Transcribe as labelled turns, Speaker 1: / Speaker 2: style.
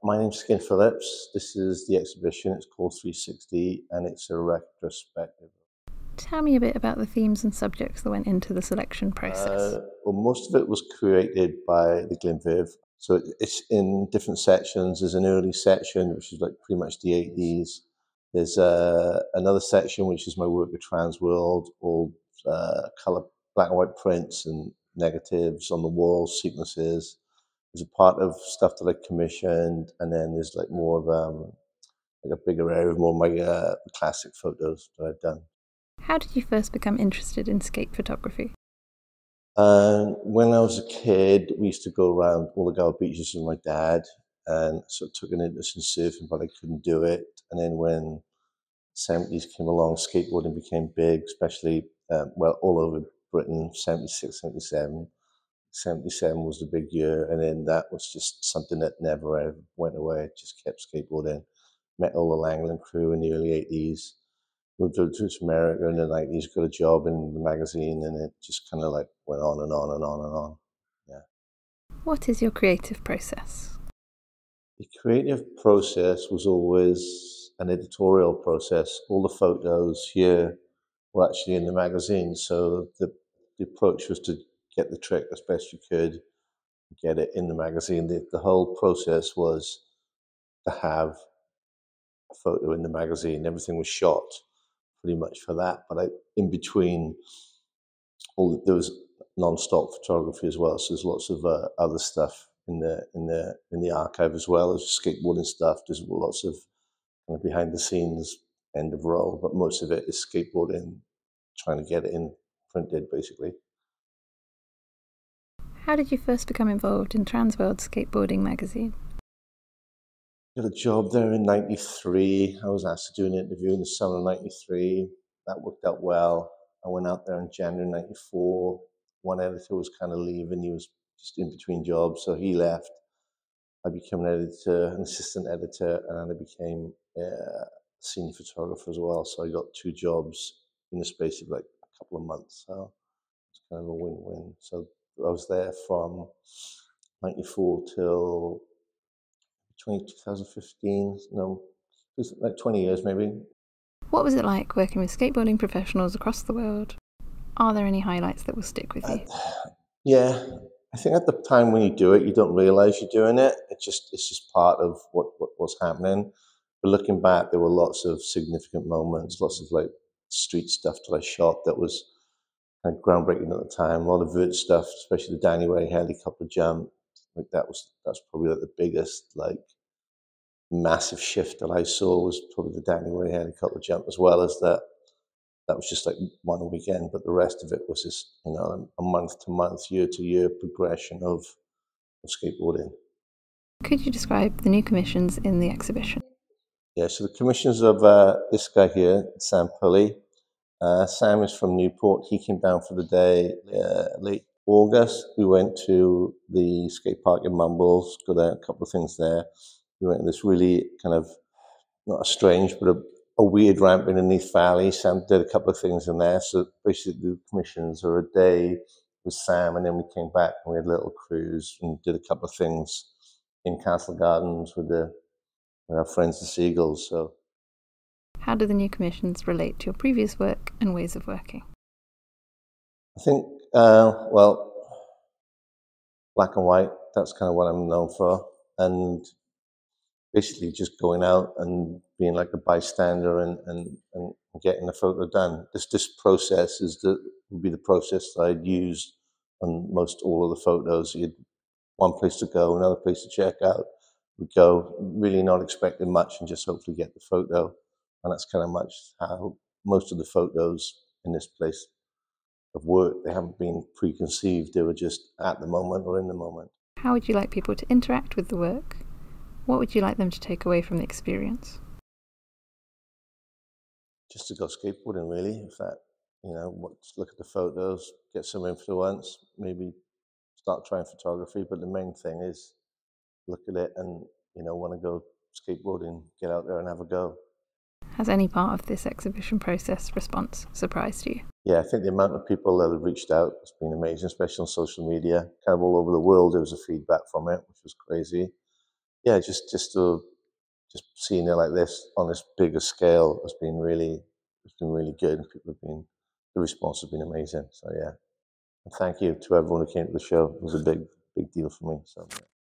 Speaker 1: My name's Skin Phillips. This is the exhibition. It's called 360 and it's a retrospective.
Speaker 2: Tell me a bit about the themes and subjects that went into the selection process.
Speaker 1: Well, most of it was created by the Glynn Viv. So it's in different sections. There's an early section, which is like pretty much the 80s. There's another section, which is my work with Trans World, all colour, black and white prints and negatives on the walls, sequences. There's a part of stuff that I commissioned, and then there's like more of like a bigger area of more of my classic photos that I've done.
Speaker 2: How did you first become interested in skate photography?
Speaker 1: When I was a kid, we used to go around all the Gelf beaches with my dad, and sort of took an interest in surfing, but I couldn't do it. And then when '70s came along, skateboarding became big, especially well all over Britain. '76, '77. '77 was the big year, and then that was just something that never ever went away. Just kept skateboarding. Met all the Langland crew in the early '80s. Moved over to America in the '90s. Got a job in the magazine, and it just kind of like went on and on and on and on. Yeah.
Speaker 2: What is your creative process?
Speaker 1: The creative process was always an editorial process. All the photos here were actually in the magazine, so the approach was to get the trick as best you could, get it in the magazine. The whole process was to have a photo in the magazine. Everything was shot pretty much for that, but in between, there was non-stop photography as well. So there's lots of other stuff in the archive as well as skateboarding stuff. There's lots of kind of behind the scenes end of roll, but most of it is skateboarding, trying to get it in printed basically.
Speaker 2: How did you first become involved in Transworld Skateboarding magazine?
Speaker 1: Got a job there in '93. I was asked to do an interview in the summer of '93. That worked out well. I went out there in January '94. One editor was kind of leaving. He was just in between jobs, so he left. I became an editor, an assistant editor, and then I became a senior photographer as well. So I got 2 jobs in the space of like a couple of months. So it's kind of a win-win. So I was there from '94 till 2015, no, like 20 years maybe.
Speaker 2: What was it like working with skateboarding professionals across the world? Are there any highlights that will stick with you?
Speaker 1: Yeah, I think at the time when you do it, you don't realize you're doing it. It's just part of what's happening. But looking back, there were lots of significant moments, lots of like street stuff that I shot that was kind of groundbreaking at the time. A lot of vert stuff, especially the Danny Way helicopter jump. Like that's probably like the biggest like massive shift that I saw was probably the Danny Way helicopter jump, as well as that was just like one weekend, but the rest of it was just, you know, a month to month, year to year progression of skateboarding.
Speaker 2: Could you describe the new commissions in the exhibition?
Speaker 1: Yeah, so the commissions of this guy here, Sam Pulley. Sam is from Newport. He came down for the day late August. We went to the skate park in Mumbles, got a couple of things there. We went to this really kind of, not a strange, but a weird ramp underneath Valley. Sam did a couple of things in there. So basically the commissions are a day with Sam, and then we came back and we had a little cruise and did a couple of things in Castle Gardens with our friends the Seagulls. So
Speaker 2: how do the new commissions relate to your previous work and ways of working?
Speaker 1: I think, well, black and white, that's kind of what I'm known for. And basically just going out and being like a bystander and getting the photo done. This process would be the process that I'd use on most all of the photos. You had one place to go, another place to check out. We'd go really not expecting much and just hopefully get the photo. And that's kind of much how most of the photos in this place have worked. They haven't been preconceived. They were just at the moment or in the moment.
Speaker 2: How would you like people to interact with the work? What would you like them to take away from the experience?
Speaker 1: Just to go skateboarding, really. If that, you know, look at the photos, get some influence, maybe start trying photography. But the main thing is look at it and, you know, want to go skateboarding, get out there and have a go.
Speaker 2: Has any part of this exhibition process response surprised you?
Speaker 1: Yeah, I think the amount of people that have reached out has been amazing, especially on social media. Kind of all over the world, there was a feedback from it, which was crazy. yeah, just seeing it like this on this bigger scale has been really good. The response has been amazing. So yeah, and thank you to everyone who came to the show. It was a big deal for me. So. Yeah.